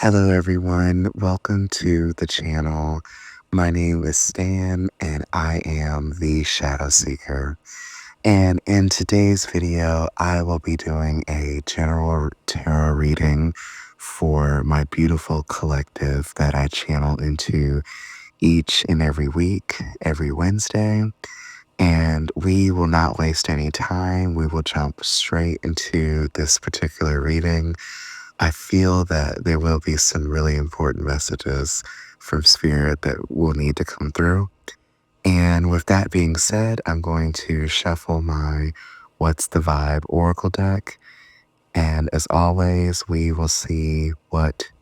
Hello, everyone. Welcome to the channel. My name is Stan, and I am the Shadow Seeker. And in today's video, I will be doing a general tarot reading for my beautiful collective that I channel into each and every week, every Wednesday. And we will not waste any time. We will jump straight into this particular reading. I feel that there will be some really important messages from Spirit that will need to come through. And with that being said, I'm going to shuffle my What's the Vibe Oracle deck. And as always, we will see what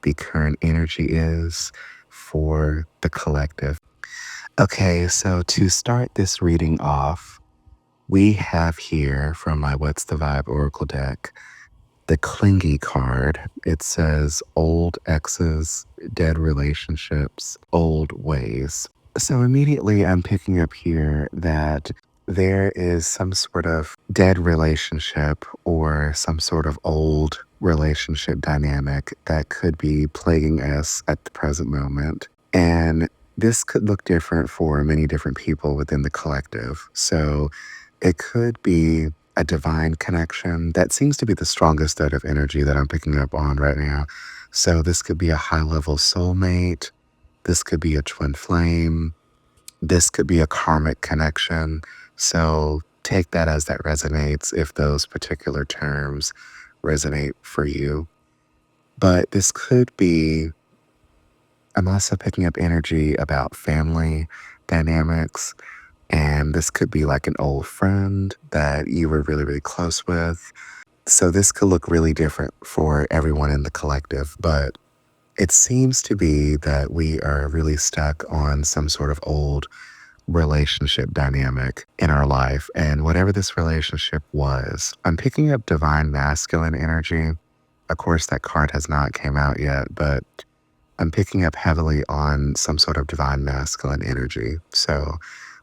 the current energy is for the collective. Okay, so to start this reading off, we have here from my What's the Vibe Oracle deck the clingy card. It says old exes, dead relationships, old ways. So immediately I'm picking up here that there is some sort of dead relationship or some sort of old relationship dynamic that could be plaguing us at the present moment. And this could look different for many different people within the collective. So it could be a divine connection. That seems to be the strongest set of energy that I'm picking up on right now. So this could be a high level soulmate. This could be a twin flame. This could be a karmic connection. So take that as that resonates if those particular terms resonate for you. But this could be, I'm also picking up energy about family dynamics. And this could be like an old friend that you were really, really close with. So this could look really different for everyone in the collective, but it seems to be that we are really stuck on some sort of old relationship dynamic in our life. And whatever this relationship was, I'm picking up divine masculine energy. Of course, that card has not came out yet, but I'm picking up heavily on some sort of divine masculine energy. So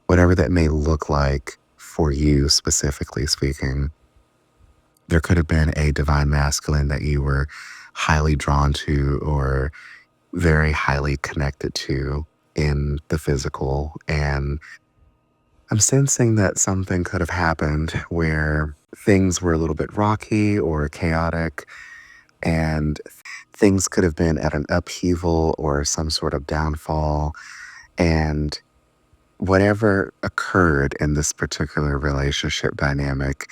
whatever that may look like for you specifically speaking, there could have been a divine masculine that you were highly drawn to or very highly connected to in the physical. And I'm sensing that something could have happened where things were a little bit rocky or chaotic, and things could have been at an upheaval or some sort of downfall. And whatever occurred in this particular relationship dynamic,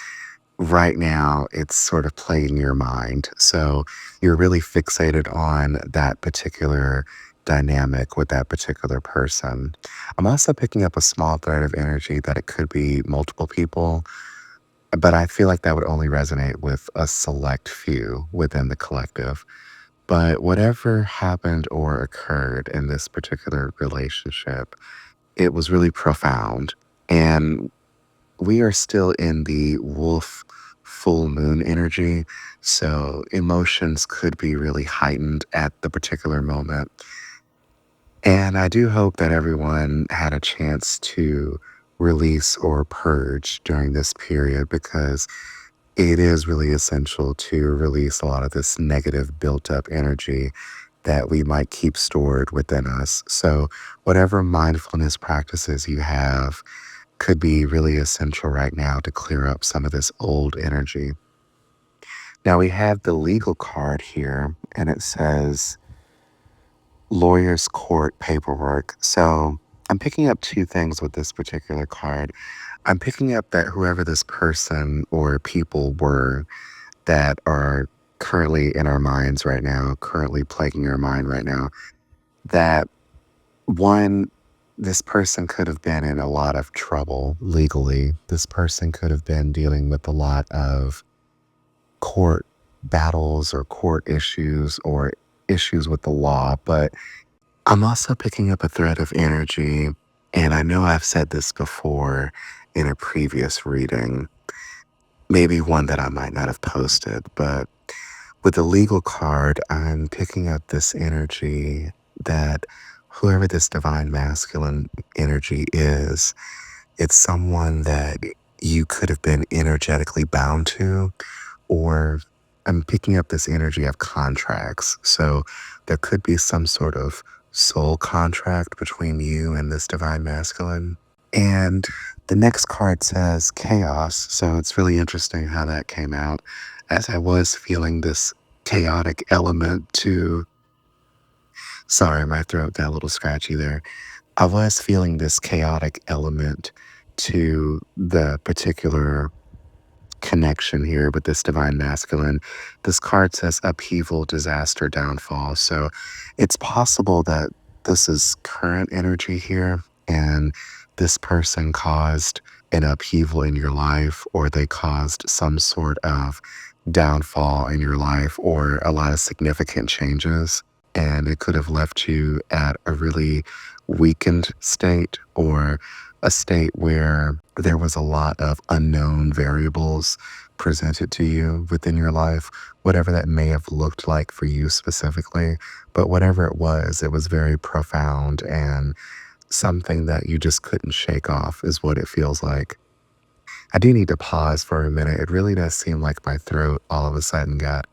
right now it's sort of playing your mind. So you're really fixated on that particular dynamic with that particular person. I'm also picking up a small thread of energy that it could be multiple people, but I feel like that would only resonate with a select few within the collective. But whatever happened or occurred in this particular relationship, it was really profound. And we are still in the wolf full moon energy. So emotions could be really heightened at the particular moment. And I do hope that everyone had a chance to release or purge during this period because it is really essential to release a lot of this negative built up energy that we might keep stored within us. So, whatever mindfulness practices you have could be really essential right now to clear up some of this old energy. Now, we have the legal card here, and it says lawyer's court paperwork. So, I'm picking up two things with this particular card. I'm picking up that whoever this person or people were that are currently in our minds right now, currently plaguing our mind right now, that one, this person could have been in a lot of trouble legally. This person could have been dealing with a lot of court battles or court issues or issues with the law. But I'm also picking up a thread of energy. And I know I've said this before in a previous reading, maybe one that I might not have posted, but with the legal card, I'm picking up this energy that whoever this divine masculine energy is, it's someone that you could have been energetically bound to, or I'm picking up this energy of contracts. So there could be some sort of soul contract between you and this divine masculine. And the next card says chaos. So it's really interesting how that came out, as I was feeling this chaotic element to, sorry, my throat got a little scratchy there. I was feeling this chaotic element to the particular connection here with this divine masculine. This card says upheaval, disaster, downfall. So it's possible that this is current energy here and this person caused an upheaval in your life, or they caused some sort of downfall in your life, or a lot of significant changes. And it could have left you at a really weakened state, or a state where there was a lot of unknown variables presented to you within your life, whatever that may have looked like for you specifically. But whatever it was very profound and something that you just couldn't shake off, is what it feels like. I do need to pause for a minute. It really does seem like my throat all of a sudden got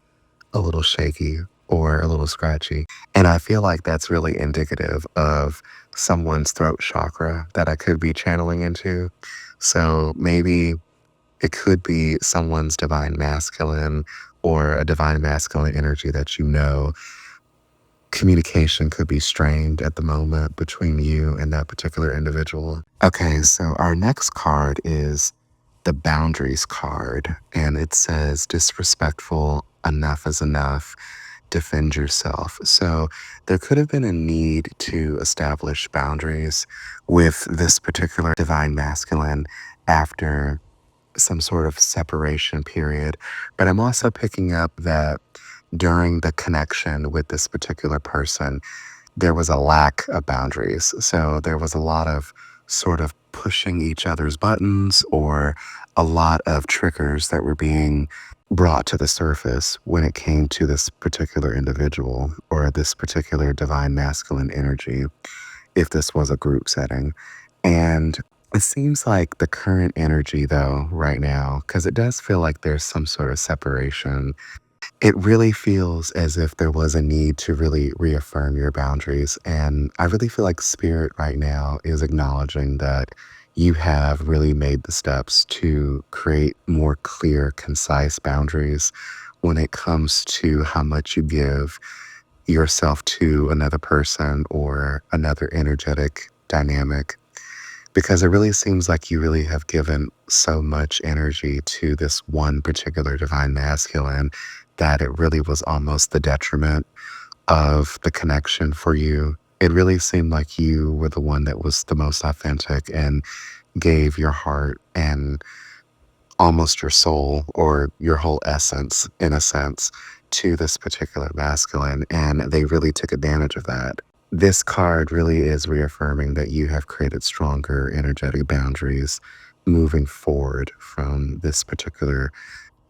a little shaky or a little scratchy. And I feel like that's really indicative of someone's throat chakra that I could be channeling into. So maybe it could be someone's divine masculine, or a divine masculine energy that you know. Communication could be strained at the moment between you and that particular individual. Okay, so our next card is the boundaries card, and it says disrespectful, enough is enough, defend yourself. So there could have been a need to establish boundaries with this particular divine masculine after some sort of separation period. But I'm also picking up that during the connection with this particular person, there was a lack of boundaries. So there was a lot of sort of pushing each other's buttons, or a lot of triggers that were being brought to the surface when it came to this particular individual, or this particular divine masculine energy, if this was a group setting. And it seems like the current energy, though, right now, because it does feel like there's some sort of separation, it really feels as if there was a need to really reaffirm your boundaries. And I really feel like spirit right now is acknowledging that you have really made the steps to create more clear, concise boundaries when it comes to how much you give yourself to another person or another energetic dynamic, because it really seems like you really have given so much energy to this one particular divine masculine that it really was almost the detriment of the connection for you. It really seemed like you were the one that was the most authentic and gave your heart and almost your soul, or your whole essence in a sense, to this particular masculine, and they really took advantage of that. This card really is reaffirming that you have created stronger energetic boundaries moving forward from this particular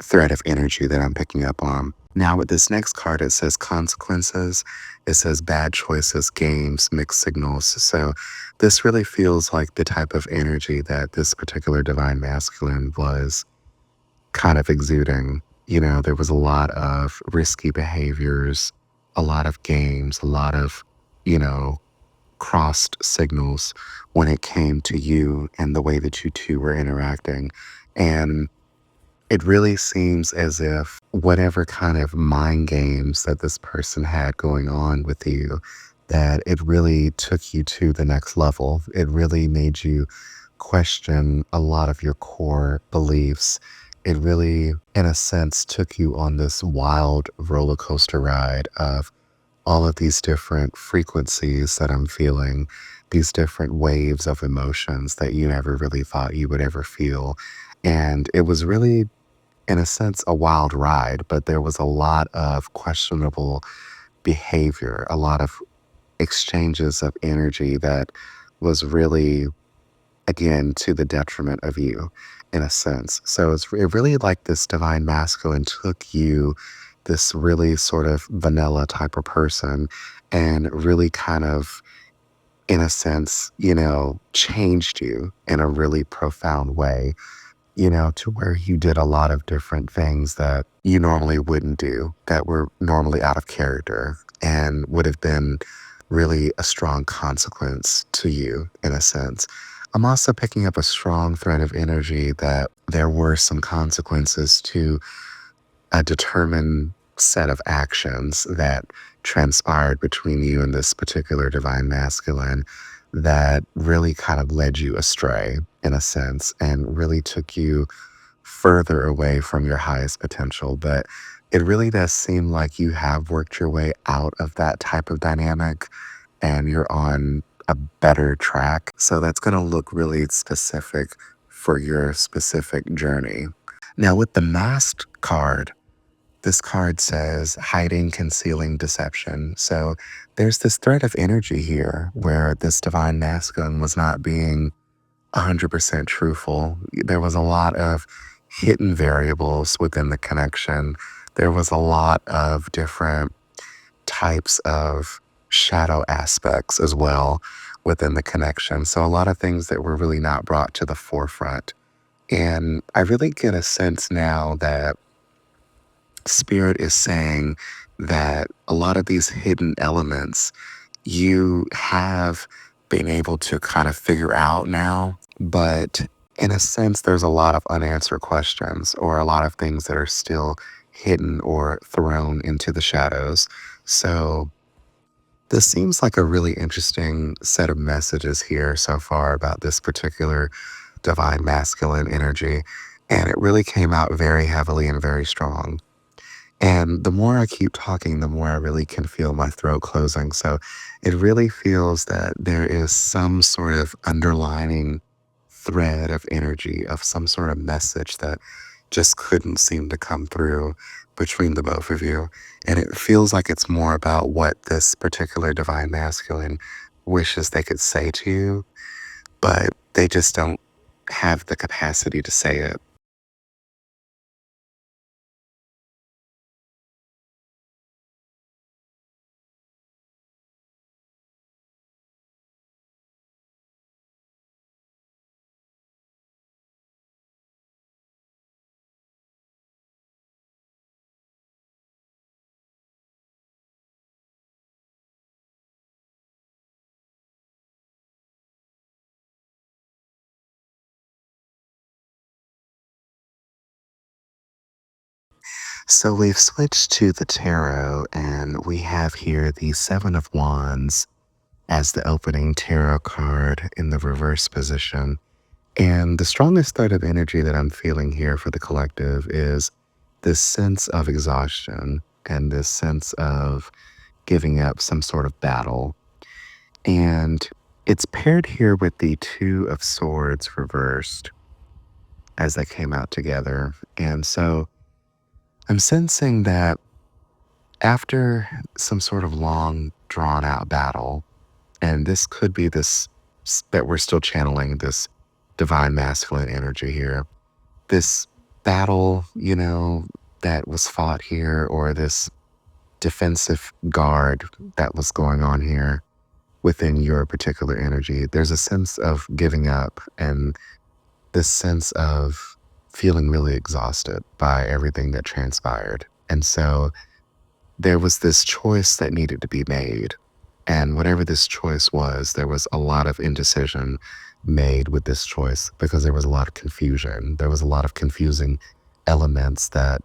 thread of energy that I'm picking up on. Now, with this next card, it says consequences. It says bad choices, games, mixed signals. So this really feels like the type of energy that this particular divine masculine was kind of exuding. You know, there was a lot of risky behaviors, a lot of games, a lot of, you know, crossed signals when it came to you and the way that you two were interacting. And it really seems as if whatever kind of mind games that this person had going on with you, that it really took you to the next level. It really made you question a lot of your core beliefs. It really, in a sense, took you on this wild roller coaster ride of all of these different frequencies that I'm feeling, these different waves of emotions that you never really thought you would ever feel. And it was really, in a sense, a wild ride, but there was a lot of questionable behavior, a lot of exchanges of energy that was really, again, to the detriment of you, in a sense. So it really like this divine masculine took you, this really sort of vanilla type of person, and really kind of, in a sense, you know, changed you in a really profound way. to where you did a lot of different things that you normally wouldn't do, that were normally out of character and would have been really a strong consequence to you in a sense. I'm also picking up a strong thread of energy that there were some consequences to a determined set of actions that transpired between you and this particular divine masculine that really kind of led you astray in a sense and really took you further away from your highest potential. But it really does seem like you have worked your way out of that type of dynamic and you're on a better track. So that's going to look really specific for your specific journey. Now, with the masked card, this card says hiding, concealing, deception. So there's this thread of energy here where this divine masculine was not being 100% truthful. There was a lot of hidden variables within the connection. There was a lot of different types of shadow aspects as well within the connection. So a lot of things that were really not brought to the forefront. And I really get a sense now that Spirit is saying that a lot of these hidden elements you have been able to kind of figure out now, but in a sense, there's a lot of unanswered questions or a lot of things that are still hidden or thrown into the shadows. So, this seems like a really interesting set of messages here so far about this particular divine masculine energy. And it really came out very heavily and very strong. And the more I keep talking, the more I really can feel my throat closing. So it really feels that there is some sort of underlining thread of energy, of some sort of message that just couldn't seem to come through between the both of you. And it feels like it's more about what this particular divine masculine wishes they could say to you, but they just don't have the capacity to say it. So we've switched to the tarot, and we have here the Seven of Wands as the opening tarot card in the reverse position. And the strongest thread of energy that I'm feeling here for the collective is this sense of exhaustion and this sense of giving up some sort of battle. And it's paired here with the Two of Swords reversed as they came out together. And so I'm sensing that after some sort of long, drawn out battle, and this could be that we're still channeling this divine masculine energy here, this battle, that was fought here, or this defensive guard that was going on here within your particular energy, there's a sense of giving up and this sense of feeling really exhausted by everything that transpired. And so there was this choice that needed to be made. And whatever this choice was, there was a lot of indecision made with this choice because there was a lot of confusion. There was a lot of confusing elements that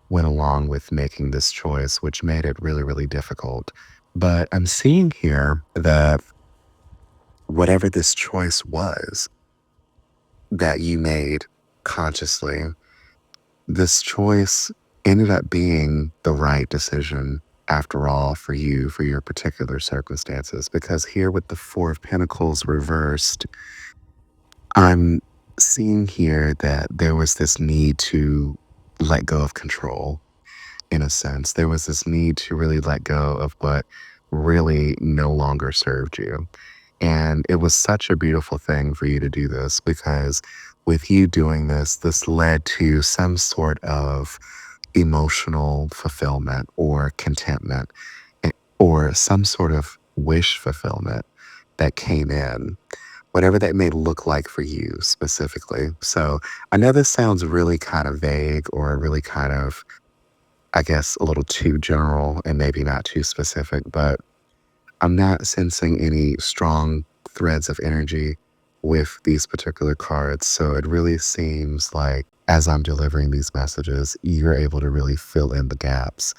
went along with making this choice, which made it really, really difficult. But I'm seeing here that whatever this choice was that you made consciously, this choice ended up being the right decision after all for you, for your particular circumstances. Because here with the Four of Pentacles reversed, I'm seeing here that there was this need to let go of control in a sense. There was this need to really let go of what really no longer served you. And it was such a beautiful thing for you to do this because with you doing this, this led to some sort of emotional fulfillment or contentment or some sort of wish fulfillment that came in. whatever that may look like for you specifically. So I know this sounds really kind of vague or really kind of, I guess, a little too general and maybe not too specific, but I'm not sensing any strong threads of energy with these particular cards. So it really seems like as I'm delivering these messages, you're able to really fill in the gaps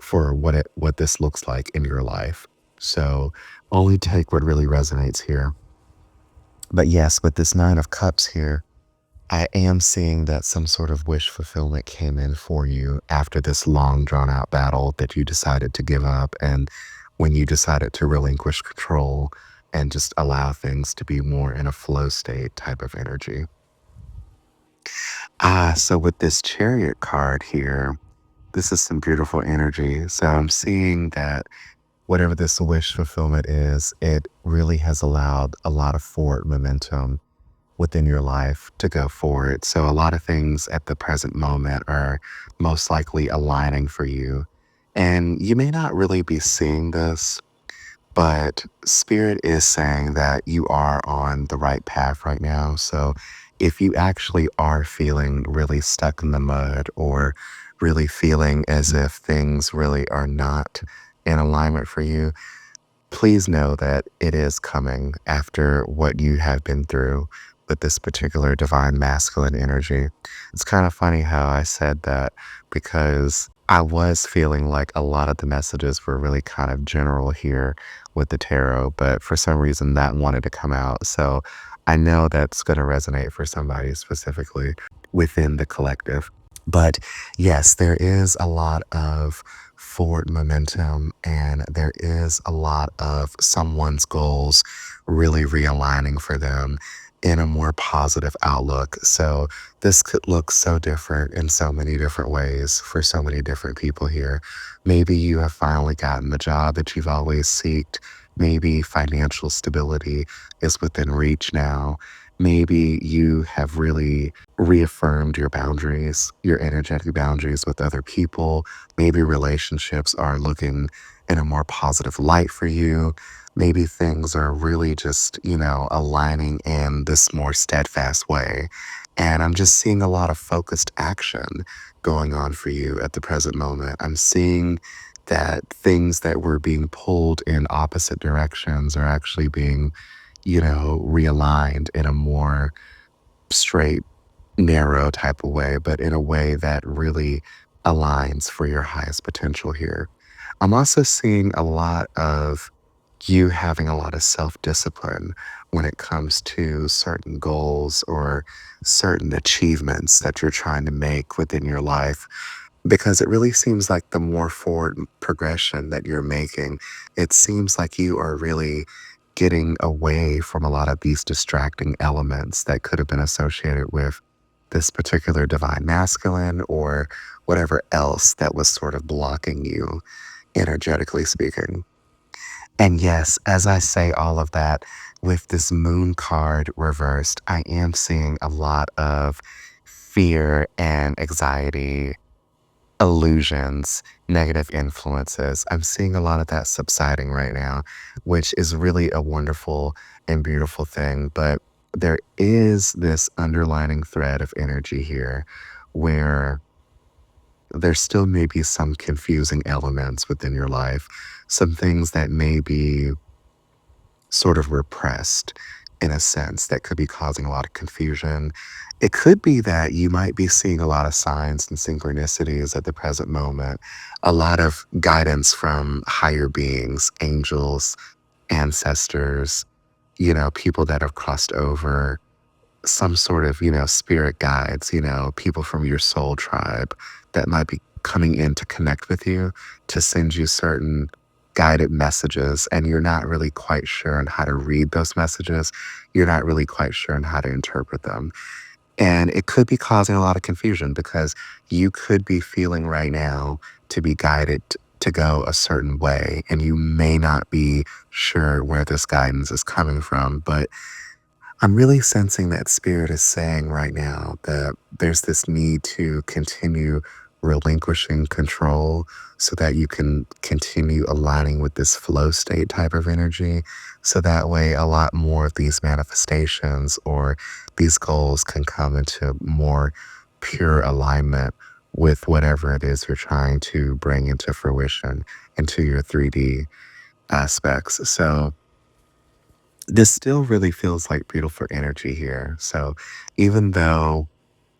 for what this looks like in your life. So only take what really resonates here. But yes, with this 9 of cups here, I am seeing that some sort of wish fulfillment came in for you after this long drawn out battle that you decided to give up and when you decided to relinquish control and just allow things to be more in a flow state type of energy. So with this chariot card here, this is some beautiful energy. So I'm seeing that whatever this wish fulfillment is, it really has allowed a lot of forward momentum within your life to go forward. So a lot of things at the present moment are most likely aligning for you. And you may not really be seeing this, but spirit is saying that you are on the right path right now. So if you actually are feeling really stuck in the mud or really feeling as if things really are not in alignment for you, please know that it is coming after what you have been through with this particular divine masculine energy. It's kind of funny how I said that because I was feeling like a lot of the messages were really kind of general here with the tarot, but for some reason that wanted to come out. So I know that's going to resonate for somebody specifically within the collective. But yes, there is a lot of forward momentum and there is a lot of someone's goals really realigning for them in a more positive outlook. So this could look so different in so many different ways for so many different people here. Maybe you have finally gotten the job that you've always sought. Maybe financial stability is within reach now. Maybe you have really reaffirmed your boundaries, your energetic boundaries with other people. Maybe relationships are looking in a more positive light for you. Maybe things are really just, aligning in this more steadfast way. And I'm just seeing a lot of focused action going on for you at the present moment. I'm seeing that things that were being pulled in opposite directions are actually being, realigned in a more straight, narrow type of way, but in a way that really aligns for your highest potential here. I'm also seeing a lot of you having a lot of self discipline when it comes to certain goals or certain achievements that you're trying to make within your life because it really seems like the more forward progression that you're making, it seems like you are really getting away from a lot of these distracting elements that could have been associated with this particular divine masculine or whatever else that was sort of blocking you, energetically speaking. And yes, as I say all of that, with this moon card reversed, I am seeing a lot of fear and anxiety illusions, negative influences. I'm seeing a lot of that subsiding right now, which is really a wonderful and beautiful thing. But there is this underlining thread of energy here where there still may be some confusing elements within your life, some things that may be sort of repressed in a sense that could be causing a lot of confusion. It could be that you might be seeing a lot of signs and synchronicities at the present moment, a lot of guidance from higher beings, angels, ancestors, people that have crossed over, some sort of, spirit guides, people from your soul tribe that might be coming in to connect with you, to send you certain guided messages. And you're not really quite sure on how to read those messages. You're not really quite sure on how to interpret them. And it could be causing a lot of confusion because you could be feeling right now to be guided to go a certain way. And you may not be sure where this guidance is coming from, but I'm really sensing that spirit is saying right now that there's this need to continue relinquishing control so that you can continue aligning with this flow state type of energy. So that way, a lot more of these manifestations or these goals can come into more pure alignment with whatever it is you're trying to bring into fruition into your 3D aspects. So, this still really feels like beautiful energy here. So, even though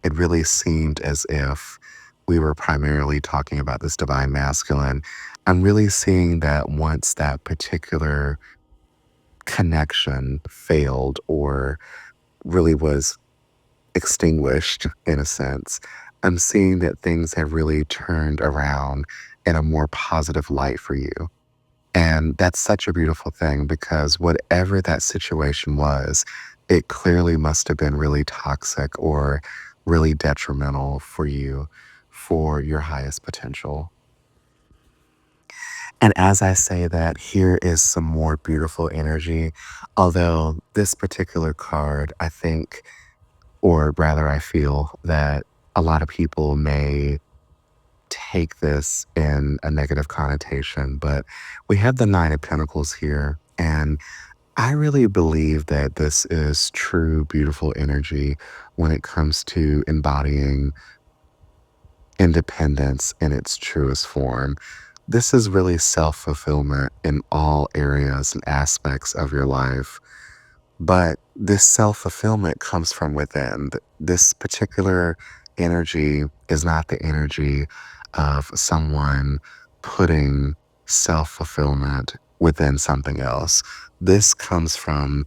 it really seemed as if we were primarily talking about this divine masculine, I'm really seeing that once that particular connection failed or really was extinguished in a sense, I'm seeing that things have really turned around in a more positive light for you. And that's such a beautiful thing because whatever that situation was, it clearly must have been really toxic or really detrimental for you for your highest potential. And as I say that, here is some more beautiful energy. Although this particular card, I think, or rather, I feel that a lot of people may take this in a negative connotation, but we have the Nine of Pentacles here. And I really believe that this is true, beautiful energy when it comes to embodying independence in its truest form. This is really self fulfillment in all areas and aspects of your life. But this self fulfillment comes from within. This particular energy is not the energy of someone putting self fulfillment within something else. This comes from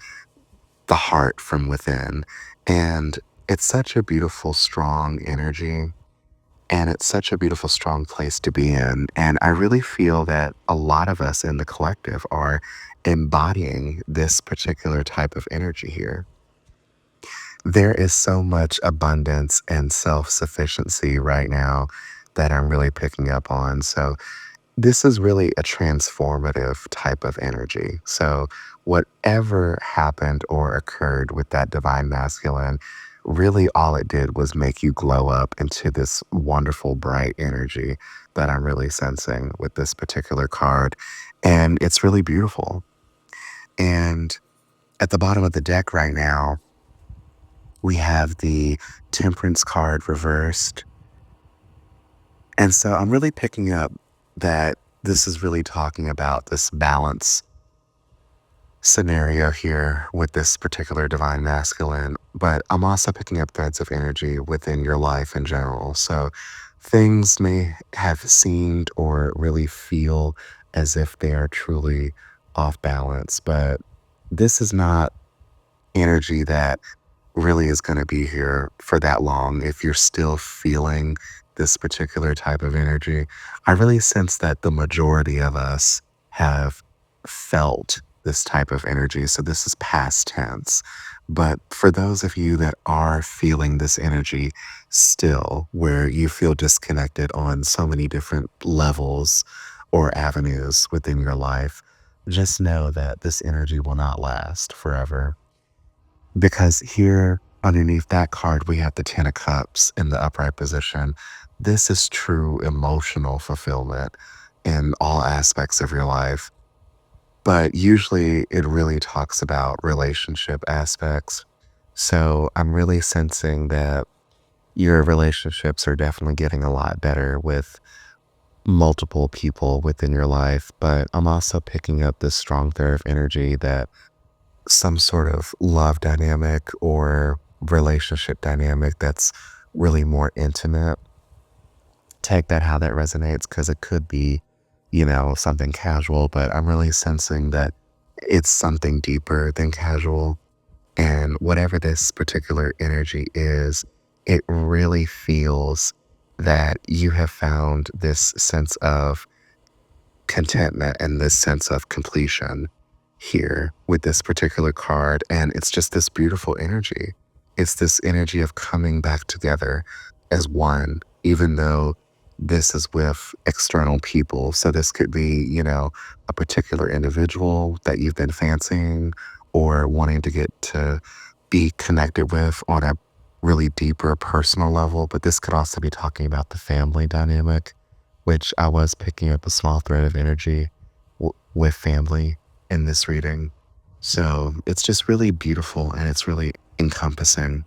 the heart from within. And it's such a beautiful, strong energy. And it's such a beautiful, strong place to be in. And I really feel that a lot of us in the collective are embodying this particular type of energy here. There is so much abundance and self sufficiency right now that I'm really picking up on. So, this is really a transformative type of energy. So, whatever happened or occurred with that divine masculine, really all it did was make you glow up into this wonderful, bright energy that I'm really sensing with this particular card. And it's really beautiful. And at the bottom of the deck right now, we have the temperance card reversed. And so I'm really picking up that this is really talking about this balance scenario here with this particular divine masculine, but I'm also picking up threads of energy within your life in general. So things may have seemed or really feel as if they are truly off balance, but this is not energy that really is going to be here for that long if you're still feeling this particular type of energy. I really sense that the majority of us have felt this type of energy. So this is past tense. But for those of you that are feeling this energy still, where you feel disconnected on so many different levels or avenues within your life, just know that this energy will not last forever. Because here underneath that card, we have the Ten of Cups in the upright position. This is true emotional fulfillment in all aspects of your life. But usually it really talks about relationship aspects. So I'm really sensing that your relationships are definitely getting a lot better with multiple people within your life. But I'm also picking up this strong thread of energy that some sort of love dynamic or relationship dynamic that's really more intimate. Take that how that resonates because it could be, something casual, but I'm really sensing that it's something deeper than casual. And whatever this particular energy is, it really feels that you have found this sense of contentment and this sense of completion here with this particular card. And it's just this beautiful energy. It's this energy of coming back together as one, even though this is with external people. So this could be, a particular individual that you've been fancying or wanting to get to be connected with on a really deeper personal level, but this could also be talking about the family dynamic, which I was picking up a small thread of energy with family in this reading. So it's just really beautiful and it's really encompassing.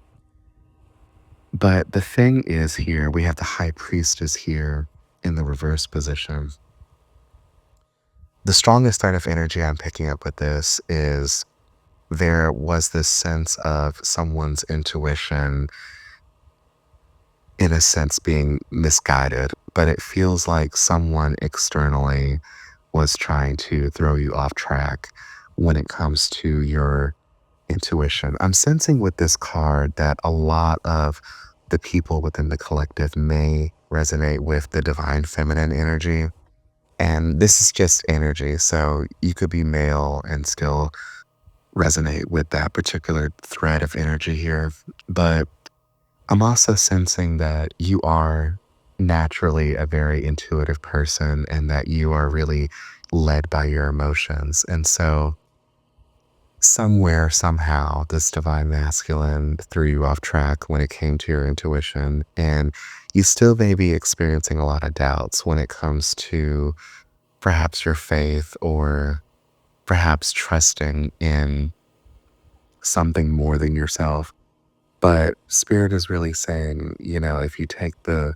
But the thing is here, we have the high priestess here in the reverse position. The strongest thread of energy I'm picking up with this is there was this sense of someone's intuition, in a sense, being misguided, but it feels like someone externally was trying to throw you off track when it comes to your intuition. I'm sensing with this card that a lot of the people within the collective may resonate with the divine feminine energy. And this is just energy. So you could be male and still resonate with that particular thread of energy here. But I'm also sensing that you are naturally a very intuitive person and that you are really led by your emotions. And so somewhere, somehow, this divine masculine threw you off track when it came to your intuition. And you still may be experiencing a lot of doubts when it comes to perhaps your faith or perhaps trusting in something more than yourself. But Spirit is really saying, if you take the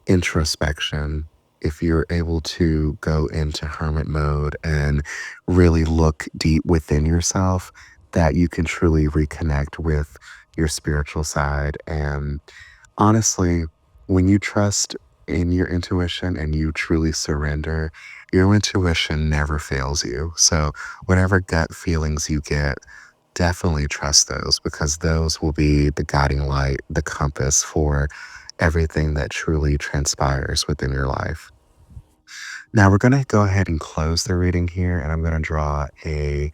introspection, if you're able to go into hermit mode and really look deep within yourself, that you can truly reconnect with your spiritual side. And honestly, when you trust in your intuition and you truly surrender, your intuition never fails you. So, whatever gut feelings you get, definitely trust those because those will be the guiding light, the compass for everything that truly transpires within your life. Now, we're going to go ahead and close the reading here, and I'm going to draw a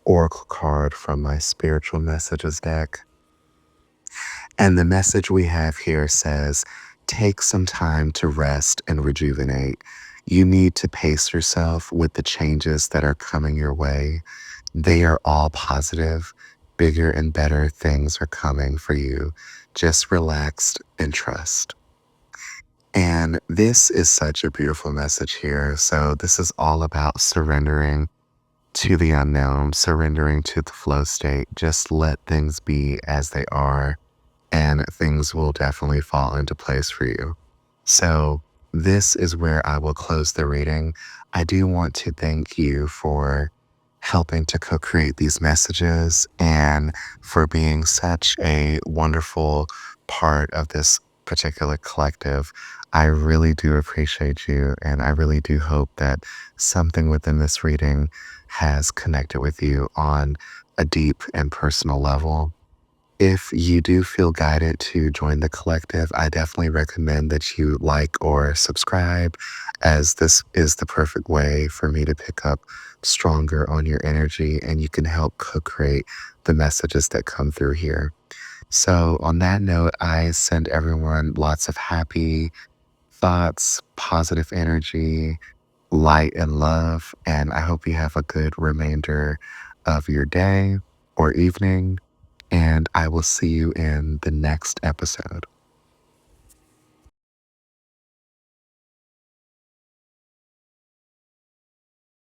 oracle card from my spiritual messages deck. And the message we have here says, take some time to rest and rejuvenate. You need to pace yourself with the changes that are coming your way. They are all positive. Bigger and better things are coming for you. Just relax and trust. And this is such a beautiful message here. So, this is all about surrendering to the unknown, surrendering to the flow state. Just let things be as they are and things will definitely fall into place for you. So, this is where I will close the reading. I do want to thank you for helping to co create these messages and for being such a wonderful part of this particular collective. I really do appreciate you, and I really do hope that something within this reading has connected with you on a deep and personal level. If you do feel guided to join the collective, I definitely recommend that you like or subscribe, as this is the perfect way for me to pick up stronger on your energy and you can help co create the messages that come through here. So, on that note, I send everyone lots of happy thoughts, positive energy, light, and love. And I hope you have a good remainder of your day or evening and I will see you in the next episode.